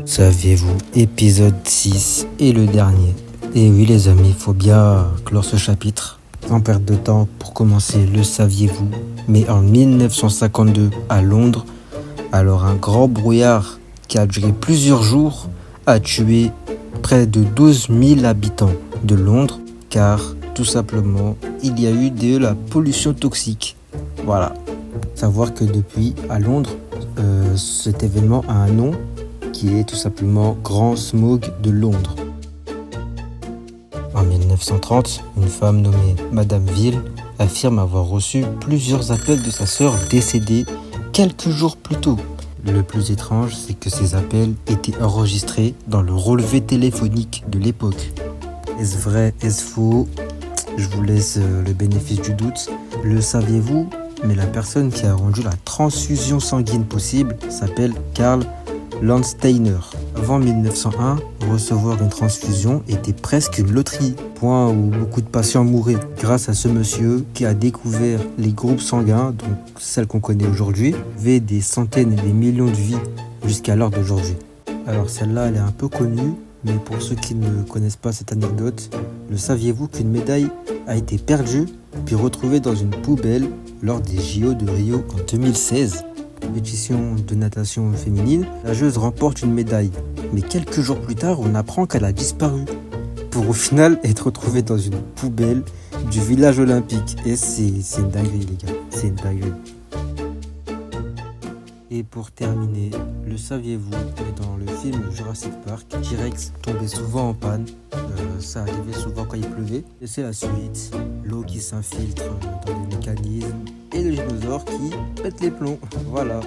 Saviez-vous, épisode 6 et le dernier. Et oui les amis, il faut bien clore ce chapitre. Sans perdre de temps, pour commencer, le saviez-vous, mais en 1952 à Londres, alors un grand brouillard qui a duré plusieurs jours a tué près de 12 000 habitants de Londres, car tout simplement il y a eu de la pollution toxique. Voilà. Savoir que depuis à Londres, cet événement a un nom qui est tout simplement Grand Smog de Londres. En 1930, une femme nommée Madame Ville affirme avoir reçu plusieurs appels de sa sœur décédée quelques jours plus tôt. Le plus étrange, c'est que ces appels étaient enregistrés dans le relevé téléphonique de l'époque. Est-ce vrai, est-ce faux? Je vous laisse le bénéfice du doute. Le saviez-vous? Mais la personne qui a rendu la transfusion sanguine possible s'appelle Karl Landsteiner. Avant 1901, recevoir une transfusion était presque une loterie, point où beaucoup de patients mouraient. Grâce à ce monsieur qui a découvert les groupes sanguins, donc celles qu'on connaît aujourd'hui, avait des centaines et des millions de vies jusqu'à l'heure d'aujourd'hui. Alors celle-là, elle est un peu connue, mais pour ceux qui ne connaissent pas cette anecdote, le saviez-vous qu'une médaille a été perdue puis retrouvée dans une poubelle lors des JO de Rio en 2016? Compétition de natation féminine, la nageuse remporte une médaille. Mais quelques jours plus tard, on apprend qu'elle a disparu, pour au final être retrouvée dans une poubelle du village olympique. Et c'est une dinguerie les gars, c'est une dinguerie. Et pour terminer, le saviez-vous, dans le film Jurassic Park, T-Rex tombait souvent en panne, ça arrivait souvent quand il pleuvait. Et c'est la suite, l'eau qui s'infiltre dans les mécanismes et le dinosaure qui pète les plombs. Voilà.